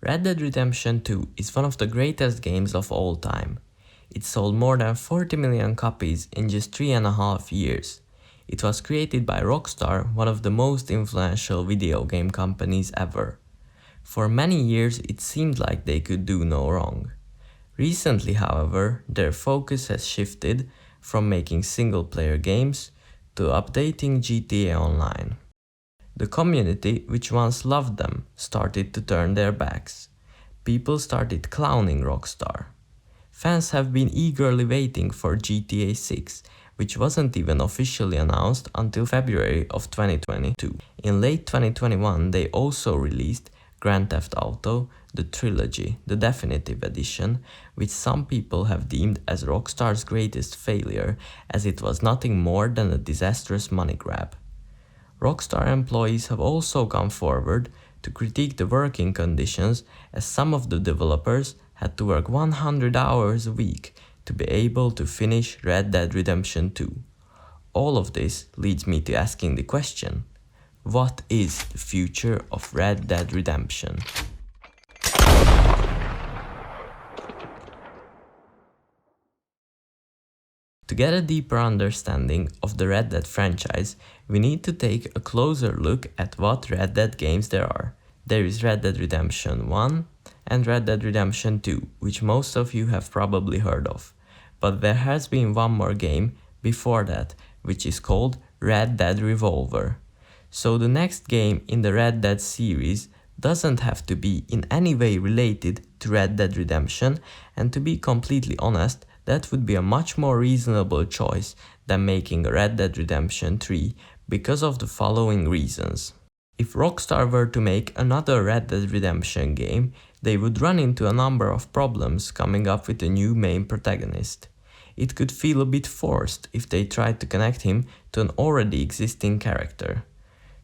Red Dead Redemption 2 is one of the greatest games of all time. It sold more than 40 million copies in just 3.5 years. It was created by Rockstar, one of the most influential video game companies ever. For many years it seemed like they could do no wrong. Recently, however, their focus has shifted from making single-player games to updating GTA Online. The community, which once loved them, started to turn their backs. People started clowning Rockstar. Fans have been eagerly waiting for GTA 6, which wasn't even officially announced until February of 2022. In late 2021, they also released Grand Theft Auto, the Trilogy, the Definitive Edition, which some people have deemed as Rockstar's greatest failure, as it was nothing more than a disastrous money grab. Rockstar employees have also come forward to critique the working conditions, as some of the developers had to work 100 hours a week to be able to finish Red Dead Redemption 2. All of this leads me to asking the question: what is the future of Red Dead Redemption? To get a deeper understanding of the Red Dead franchise, we need to take a closer look at what Red Dead games there are. There is Red Dead Redemption 1 and Red Dead Redemption 2, which most of you have probably heard of. But there has been one more game before that, which is called Red Dead Revolver. So the next game in the Red Dead series doesn't have to be in any way related to Red Dead Redemption, and to be completely honest, that would be a much more reasonable choice than making a Red Dead Redemption 3 because of the following reasons. If Rockstar were to make another Red Dead Redemption game, they would run into a number of problems coming up with a new main protagonist. It could feel a bit forced if they tried to connect him to an already existing character.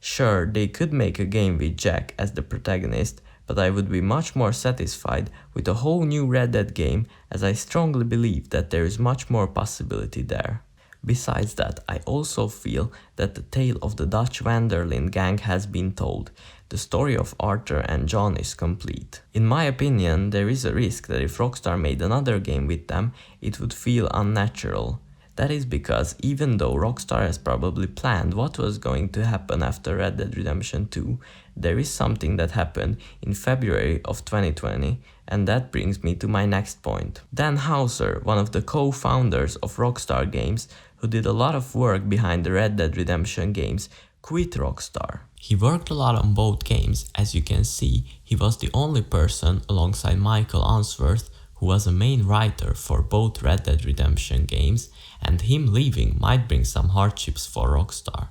Sure, they could make a game with Jack as the protagonist, but I would be much more satisfied with a whole new Red Dead game, as I strongly believe that there is much more possibility there. Besides that, I also feel that the tale of the Dutch Vanderlyn gang has been told. The story of Arthur and John is complete. In my opinion, there is a risk that if Rockstar made another game with them, it would feel unnatural. That is because even though Rockstar has probably planned what was going to happen after Red Dead Redemption 2, there is something that happened in February of 2020, and that brings me to my next point. Dan Houser, one of the co-founders of Rockstar Games, who did a lot of work behind the Red Dead Redemption games, quit Rockstar. He worked a lot on both games. As you can see, he was the only person alongside Michael Unsworth who was a main writer for both Red Dead Redemption games, and him leaving might bring some hardships for Rockstar.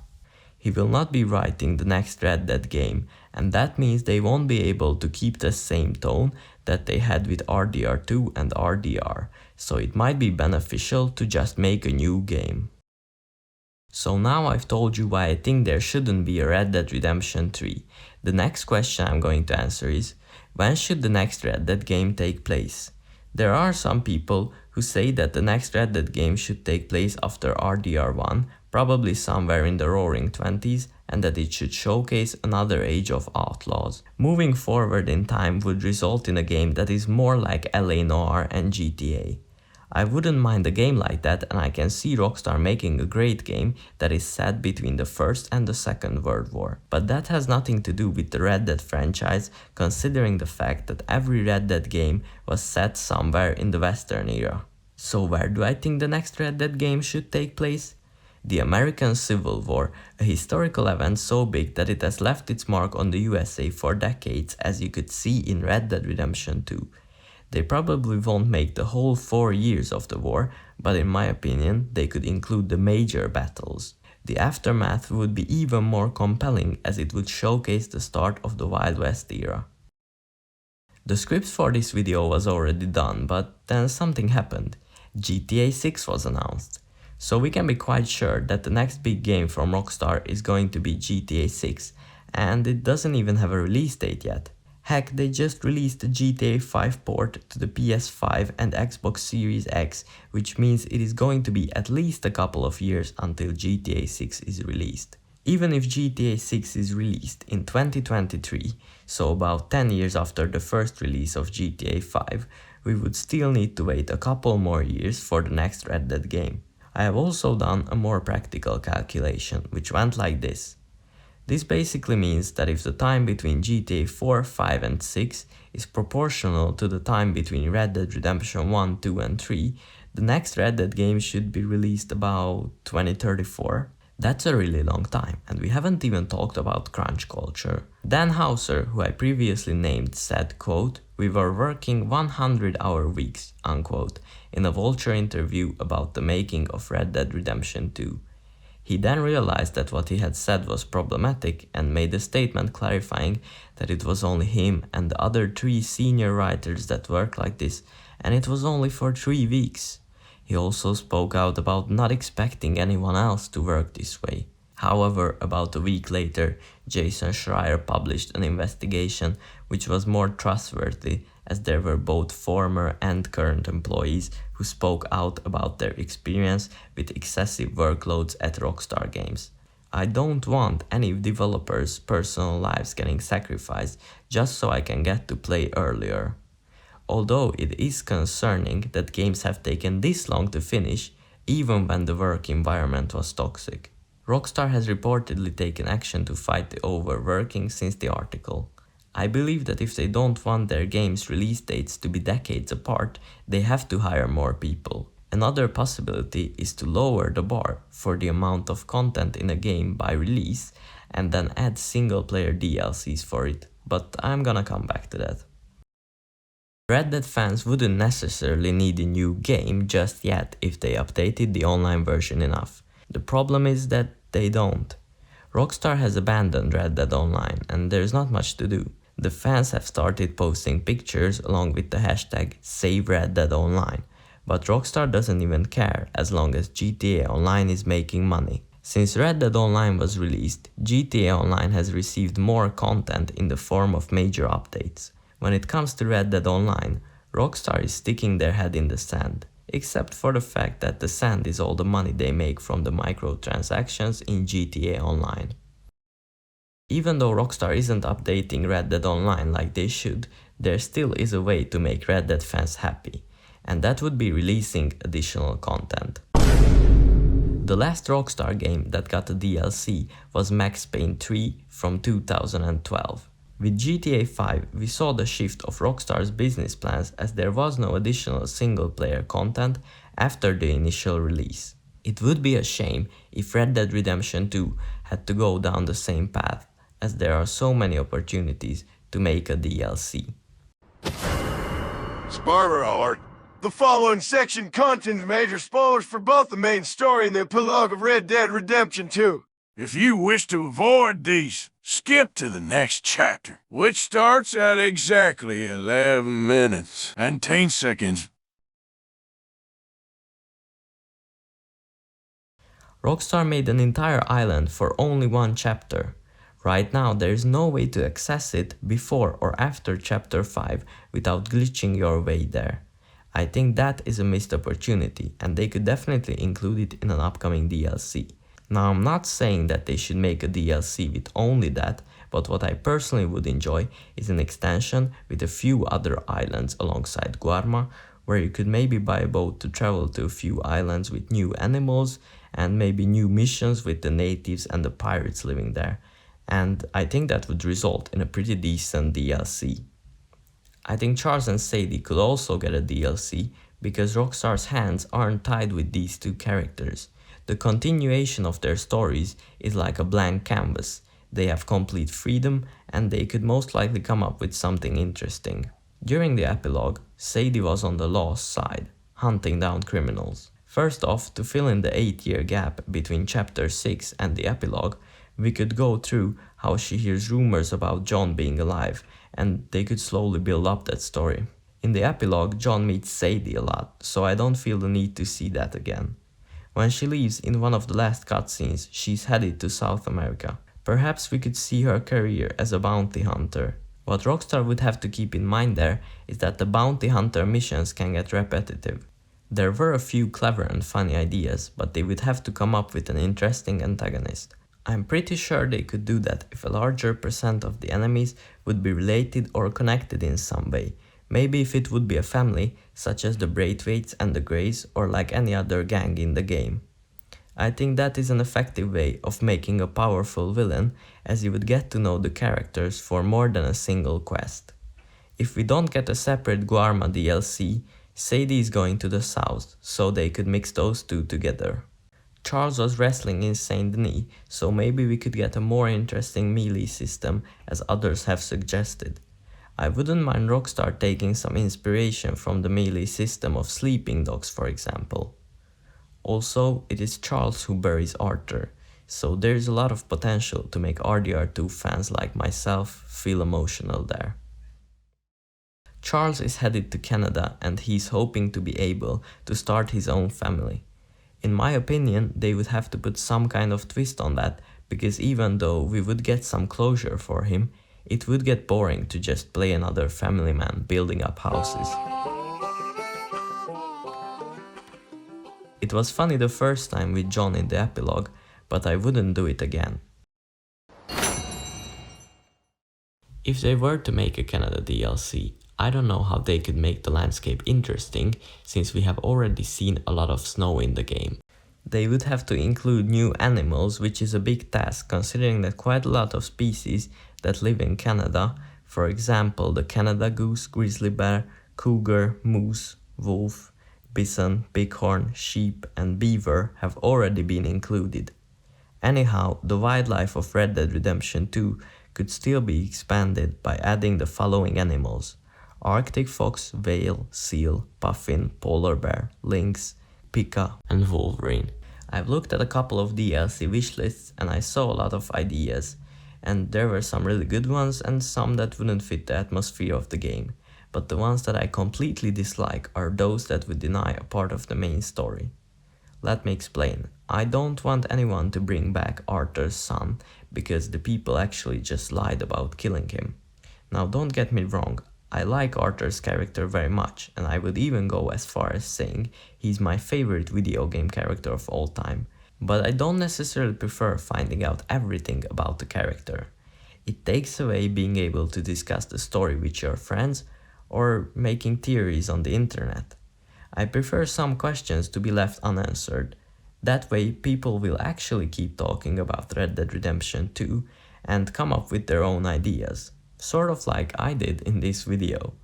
He will not be writing the next Red Dead game, and that means they won't be able to keep the same tone that they had with RDR2 and RDR, so it might be beneficial to just make a new game. So now I've told you why I think there shouldn't be a Red Dead Redemption 3. The next question I'm going to answer is, when should the next Red Dead game take place? There are some people who say that the next Red Dead game should take place after RDR1, probably somewhere in the roaring 20s, and that it should showcase another age of outlaws. Moving forward in time would result in a game that is more like LA Noire and GTA. I wouldn't mind a game like that, and I can see Rockstar making a great game that is set between the First and the Second World War. But that has nothing to do with the Red Dead franchise, considering the fact that every Red Dead game was set somewhere in the Western era. So where do I think the next Red Dead game should take place? The American Civil War, a historical event so big that it has left its mark on the USA for decades, as you could see in Red Dead Redemption 2. They probably won't make the whole 4 years of the war, but in my opinion, they could include the major battles. The aftermath would be even more compelling, as it would showcase the start of the Wild West era. The script for this video was already done, but then something happened. GTA 6 was announced. So we can be quite sure that the next big game from Rockstar is going to be GTA 6, and it doesn't even have a release date yet. Heck, they just released the GTA 5 port to the PS5 and Xbox Series X, which means it is going to be at least a couple of years until GTA 6 is released. Even if GTA 6 is released in 2023, so about 10 years after the first release of GTA 5, we would still need to wait a couple more years for the next Red Dead game. I have also done a more practical calculation, which went like this. This basically means that if the time between GTA 4, 5 and 6 is proportional to the time between Red Dead Redemption 1, 2 and 3, the next Red Dead game should be released about 2034. That's a really long time, and we haven't even talked about crunch culture. Dan Houser, who I previously named, said, quote, "We were working 100-hour weeks," unquote, in a Vulture interview about the making of Red Dead Redemption 2. He then realized that what he had said was problematic and made a statement clarifying that it was only him and the other 3 senior writers that worked like this, and it was only for 3 weeks. He also spoke out about not expecting anyone else to work this way. However, about a week later, Jason Schreier published an investigation which was more trustworthy, as there were both former and current employees who spoke out about their experience with excessive workloads at Rockstar Games. I don't want any developers' personal lives getting sacrificed just so I can get to play earlier. Although it is concerning that games have taken this long to finish, even when the work environment was toxic. Rockstar has reportedly taken action to fight the overworking since the article. I believe that if they don't want their games' release dates to be decades apart, they have to hire more people. Another possibility is to lower the bar for the amount of content in a game by release and then add single-player DLCs for it, but I'm gonna come back to that. Red Dead fans wouldn't necessarily need a new game just yet if they updated the online version enough. The problem is that they don't. Rockstar has abandoned Red Dead Online and there's not much to do. The fans have started posting pictures along with the hashtag #SaveRedDeadOnline, but Rockstar doesn't even care as long as GTA Online is making money. Since Red Dead Online was released, GTA Online has received more content in the form of major updates. When it comes to Red Dead Online, Rockstar is sticking their head in the sand, except for the fact that the sand is all the money they make from the microtransactions in GTA Online. Even though Rockstar isn't updating Red Dead Online like they should, there still is a way to make Red Dead fans happy, and that would be releasing additional content. The last Rockstar game that got a DLC was Max Payne 3 from 2012. With GTA 5, we saw the shift of Rockstar's business plans as there was no additional single-player content after the initial release. It would be a shame if Red Dead Redemption 2 had to go down the same path, as there are so many opportunities to make a DLC. Spoiler alert! The following section contains major spoilers for both the main story and the epilogue of Red Dead Redemption 2. If you wish to avoid these, skip to the next chapter, which starts at exactly 11 minutes and 10 seconds. Rockstar made an entire island for only one chapter. Right now there is no way to access it before or after chapter 5 without glitching your way there. I think that is a missed opportunity and they could definitely include it in an upcoming DLC. Now I'm not saying that they should make a DLC with only that, but what I personally would enjoy is an extension with a few other islands alongside Guarma, where you could maybe buy a boat to travel to a few islands with new animals and maybe new missions with the natives and the pirates living there. And I think that would result in a pretty decent DLC. I think Charles and Sadie could also get a DLC because Rockstar's hands aren't tied with these two characters. The continuation of their stories is like a blank canvas. They have complete freedom and they could most likely come up with something interesting. During the epilogue, Sadie was on the law's side, hunting down criminals. First off, to fill in the 8-year gap between chapter 6 and the epilogue, we could go through how she hears rumors about John being alive, and they could slowly build up that story. In the epilogue, John meets Sadie a lot, so I don't feel the need to see that again. When she leaves in one of the last cutscenes, she's headed to South America. Perhaps we could see her career as a bounty hunter. What Rockstar would have to keep in mind there is that the bounty hunter missions can get repetitive. There were a few clever and funny ideas, but they would have to come up with an interesting antagonist. I'm pretty sure they could do that if a larger percent of the enemies would be related or connected in some way. Maybe if it would be a family, such as the Braithwaites and the Greys, or like any other gang in the game. I think that is an effective way of making a powerful villain, as you would get to know the characters for more than a single quest. If we don't get a separate Guarma DLC, Sadie is going to the south, so they could mix those two together. Charles was wrestling in Saint Denis, so maybe we could get a more interesting melee system as others have suggested. I wouldn't mind Rockstar taking some inspiration from the melee system of Sleeping Dogs, for example. Also, it is Charles who buries Arthur, so there is a lot of potential to make RDR2 fans like myself feel emotional there. Charles is headed to Canada and he's hoping to be able to start his own family. In my opinion, they would have to put some kind of twist on that, because even though we would get some closure for him, it would get boring to just play another family man building up houses. It was funny the first time with John in the epilogue, but I wouldn't do it again. If they were to make a Canada DLC, I don't know how they could make the landscape interesting, since we have already seen a lot of snow in the game. They would have to include new animals, which is a big task considering that quite a lot of species that live in Canada, for example the Canada goose, grizzly bear, cougar, moose, wolf, bison, bighorn, sheep and beaver have already been included. Anyhow, the wildlife of Red Dead Redemption 2 could still be expanded by adding the following animals: Arctic fox, whale, seal, puffin, polar bear, lynx, pika and wolverine. I've looked at a couple of DLC wishlists and I saw a lot of ideas, and there were some really good ones and some that wouldn't fit the atmosphere of the game, but the ones that I completely dislike are those that would deny a part of the main story. Let me explain. I don't want anyone to bring back Arthur's son, because the people actually just lied about killing him. Now don't get me wrong, I like Arthur's character very much, and I would even go as far as saying he's my favorite video game character of all time, but I don't necessarily prefer finding out everything about the character. It takes away being able to discuss the story with your friends or making theories on the internet. I prefer some questions to be left unanswered. That way people will actually keep talking about Red Dead Redemption 2 and come up with their own ideas. Sort of like I did in this video.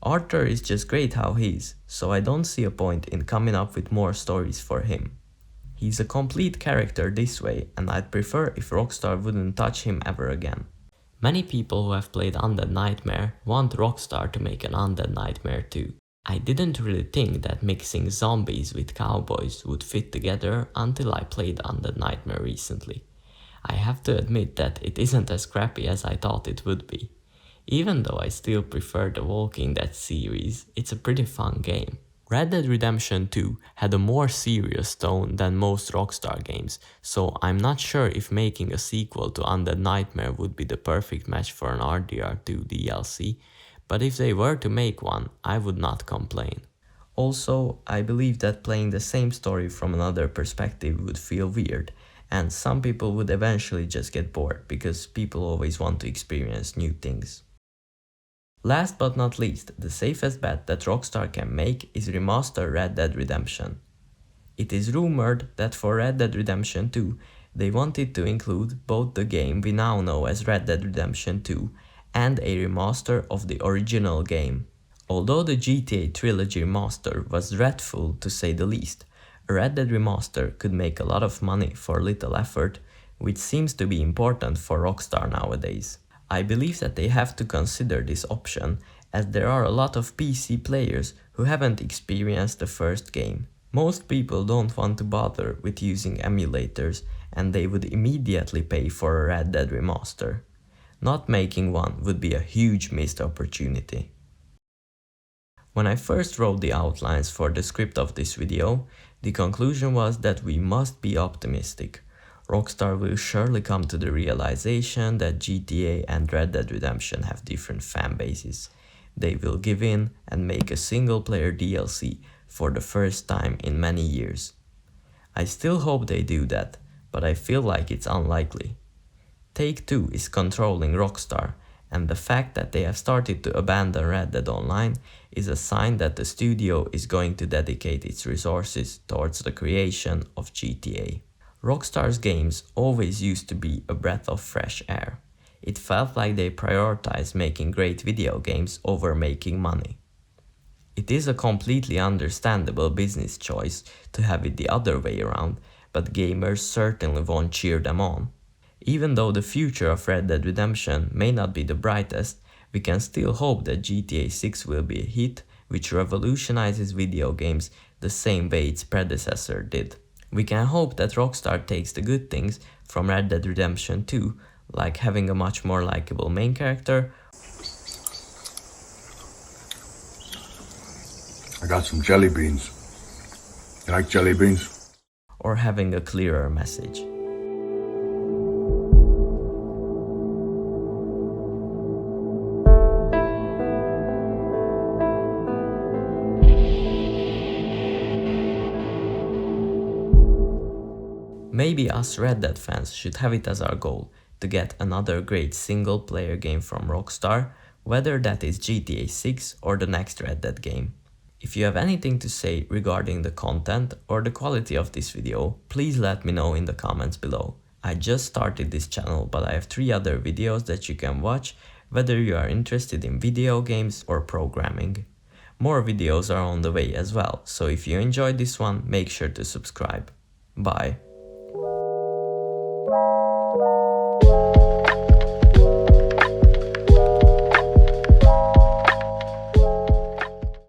Arthur is just great how he is, so I don't see a point in coming up with more stories for him. He's a complete character this way, and I'd prefer if Rockstar wouldn't touch him ever again. Many people who have played Undead Nightmare want Rockstar to make an Undead Nightmare too. I didn't really think that mixing zombies with cowboys would fit together until I played Undead Nightmare recently. I have to admit that it isn't as crappy as I thought it would be. Even though I still prefer the Walking Dead series, it's a pretty fun game. Red Dead Redemption 2 had a more serious tone than most Rockstar games, so I'm not sure if making a sequel to Undead Nightmare would be the perfect match for an RDR2 DLC, but if they were to make one, I would not complain. Also, I believe that playing the same story from another perspective would feel weird, and some people would eventually just get bored because people always want to experience new things. Last but not least, the safest bet that Rockstar can make is remaster Red Dead Redemption. It is rumored that for Red Dead Redemption 2, they wanted to include both the game we now know as Red Dead Redemption 2 and a remaster of the original game. Although the GTA Trilogy remaster was dreadful to say the least, a Red Dead remaster could make a lot of money for little effort, which seems to be important for Rockstar nowadays. I believe that they have to consider this option, as there are a lot of PC players who haven't experienced the first game. Most people don't want to bother with using emulators, and they would immediately pay for a Red Dead remaster. Not making one would be a huge missed opportunity. When I first wrote the outlines for the script of this video, the conclusion was that we must be optimistic. Rockstar will surely come to the realization that GTA and Red Dead Redemption have different fan bases. They will give in and make a single-player DLC for the first time in many years. I still hope they do that, but I feel like it's unlikely. Take-Two is controlling Rockstar, and the fact that they have started to abandon Red Dead Online is a sign that the studio is going to dedicate its resources towards the creation of GTA. Rockstar's games always used to be a breath of fresh air. It felt like they prioritized making great video games over making money. It is a completely understandable business choice to have it the other way around, but gamers certainly won't cheer them on. Even though the future of Red Dead Redemption may not be the brightest, we can still hope that GTA 6 will be a hit which revolutionizes video games the same way its predecessor did. We can hope that Rockstar takes the good things from Red Dead Redemption 2, like having a much more likable main character. I got some jelly beans. You like jelly beans? Or having a clearer message. Maybe us Red Dead fans should have it as our goal to get another great single player game from Rockstar, whether that is GTA 6 or the next Red Dead game. If you have anything to say regarding the content or the quality of this video, please let me know in the comments below. I just started this channel, but I have 3 other videos that you can watch whether you are interested in video games or programming. More videos are on the way as well, so if you enjoyed this one, make sure to subscribe. Bye.